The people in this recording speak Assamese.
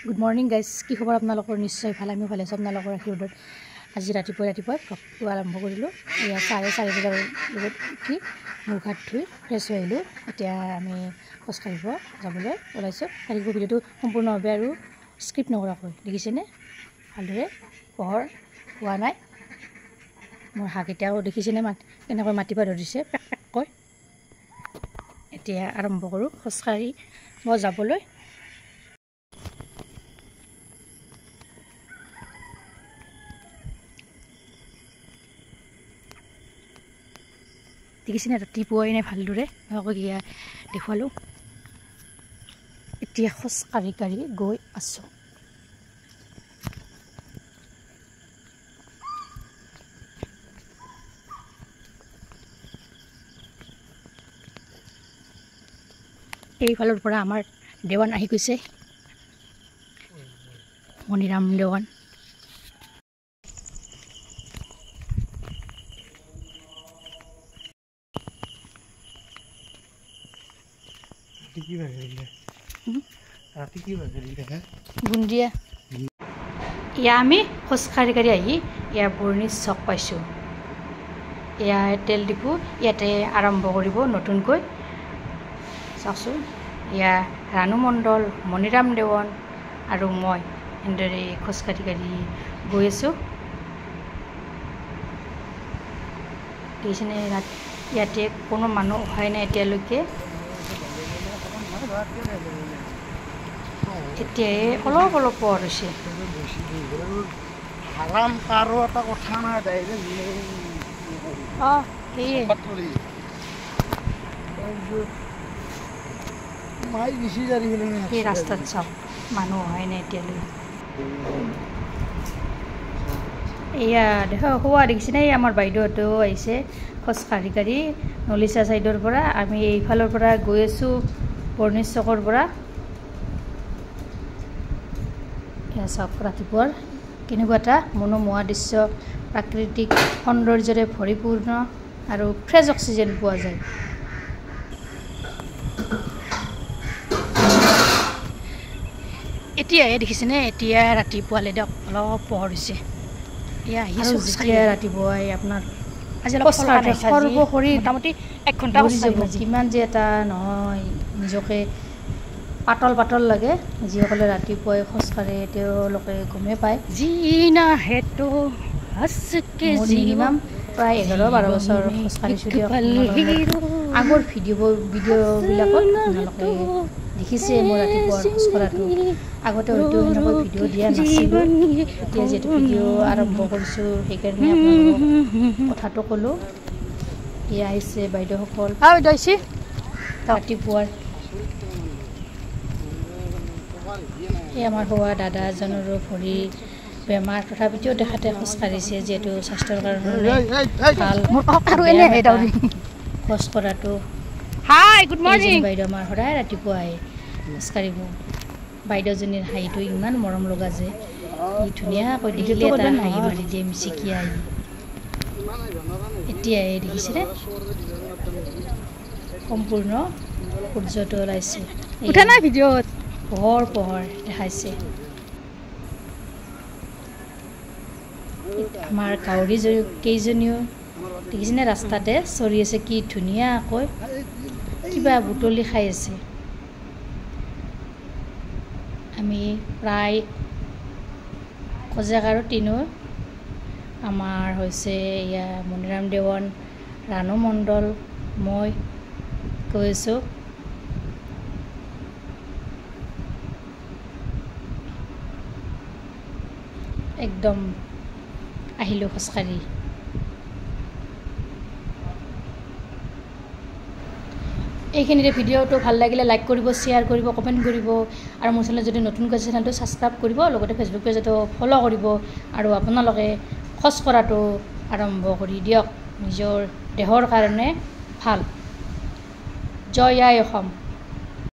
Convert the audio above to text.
গুড মৰ্নিং গাইজ, কি খবৰ আপোনালোকৰ? নিশ্চয় ভাল, আমিও ভালে আছোঁ। আপোনালোকৰ আশীৰ্বাদত আজি ৰাতিপুৱাই ব্লগটো আৰম্ভ কৰিলোঁ। এয়া 4:30 বজাৰ লগত উঠি মুখ হাত ধুই ফ্ৰেছ হৈ আহিলোঁ। এতিয়া আমি খোজকাঢ়িব যাবলৈ ওলাইছোঁ। কালিৰ ভিডিঅ'টো সম্পূৰ্ণভাৱে আৰু স্ক্ৰিপ্ট নকৰাকৈ দেখিছেনে? ভালদৰে পোহৰ হোৱা নাই। মোৰ হাঁহকেইটাও দেখিছেনে কেনেকৈ মাতিব ধৰিছে পেক পেককৈ। এতিয়া আৰম্ভ কৰোঁ খোজকাঢ়িব যাবলৈ। দেখিছেনে ৰাতিপুৱাই নাই ভালদৰে এয়া দেখুৱালোঁ। এতিয়া খোজকাঢ়ি গৈ আছোঁ। এইফালৰ পৰা আমাৰ দেৱান আহি গৈছে, মণিৰাম দেৱান। বুন্দিয়া এয়া আমি খোজকাঢ়ি আহি এয়া বৰ্ণি চক পাইছোঁ। এয়া তেল ডিপু, ইয়াতে আৰম্ভ কৰিব নতুনকৈ। চাওকচোন, এয়া ৰাণু মণ্ডল, মণিৰাম দেৱান আৰু মই এনেদৰে খোজকাঢ়ি গৈ আছোঁ। দেখিছেনে ইয়াতে কোনো মানুহ অহাই নাই এতিয়ালৈকে। এতিয়াই অলপ পোহৰ হৈছে। সেই ৰাস্তাত চাওক, মানুহ অহাই নাই এতিয়ালৈকে। এয়া হোৱা দেখিছেনে? আমাৰ বাইদেউহঁতেও আহিছে খোজকাঢ়ি নলিচা ছাইডৰ পৰা। আমি এইফালৰ পৰা গৈ আছোঁ বৰ্ণি চকৰ পৰা। এয়া চাওক ৰাতিপুৱাৰ কেনেকুৱা এটা মনোমোহা দৃশ্য, প্ৰাকৃতিক সৌন্দৰ্যৰে ভৰিপূৰ্ণ আৰু ফ্ৰেছ অক্সিজেন পোৱা যায়। এতিয়াহে দেখিছেনে? এতিয়া ৰাতিপুৱালে দিয়ক অলপ পোহৰ হৈছে। এয়া আহিছোঁ যেতিয়া ৰাতিপুৱাই আপোনাৰ আজি অলপ সৰ্বশৰীৰ মোটামুটি 1 ঘণ্টা যাব। কিমান যে এটা নহয়, নিজকে পাতল লাগে। যিসকলে ৰাতিপুৱাই খোজকাঢ়ে তেওঁলোকে গমেই পায়। মিনিমাম প্ৰায় 11-12 বছৰ খোজকাঢ়িছোঁ দিয়ক। আগৰ ভিডিঅ'বিলাকত আপোনালোকে দেখিছে মোৰ ৰাতিপুৱা খোজকঢ়াটো। আগতে হয়তো এনেকৈ ভিডিঅ' দিয়া নাছিলোঁ। এতিয়া যিহেতু ভিডিঅ' আৰম্ভ কৰিছোঁ সেইকাৰণে আপোনালোকক কথাটো ক'লোঁ। এয়া আহিছে বাইদেউসকল ৰাতিপুৱাৰ। এই আমাৰ হোৱা দাদা এজনৰো ভৰি বেমাৰ, তথাপিতো তেখেতে খোজকাঢ়িছে যিহেতু স্বাস্থ্যৰ কাৰণে ভাল খোজ কঢ়াটো। বাইদেউ আমাৰ সদায় ৰাতিপুৱা আহে খোজকাঢ়িব। বাইদেউজনীৰ হাঁহিটো ইমান মৰম লগা যে ই ধুনীয়াকৈ দেখিলে এটা হাঁহি মাৰি দিয়ে মিচিকি আহি। এতিয়াই দেখিছেনে সম্পূৰ্ণ সূৰ্যটো ওলাইছে। উঠা নাই ভিডিঅ'ত পোহৰ দেখাইছে। আমাৰ কাউৰী কেইজনীও দেখিছেনে ৰাস্তাতে চৰি আছে, কি ধুনীয়াকৈ কিবা বুটলি খাই আছে। আমি প্ৰায় কজেক আৰু তিনো আমাৰ হৈছে এয়া মণিৰাম দেৱান, ৰাণু মণ্ডল, মই গৈ আছোঁ। একদম আহিলোঁ খোজকাঢ়ি। এইখিনিতে ভিডিঅ'টো ভাল লাগিলে লাইক কৰিব, শ্বেয়াৰ কৰিব, কমেণ্ট কৰিব আৰু মোৰ চেনেল যদি নতুনকৈ চেনেলটো ছাবস্ক্ৰাইব কৰিব, লগতে ফেচবুক পেজতো ফ'ল' কৰিব। আৰু আপোনালোকে খোজ কঢ়াটো আৰম্ভ কৰি দিয়ক, নিজৰ দেহৰ কাৰণে ভাল। জয় আই অসম।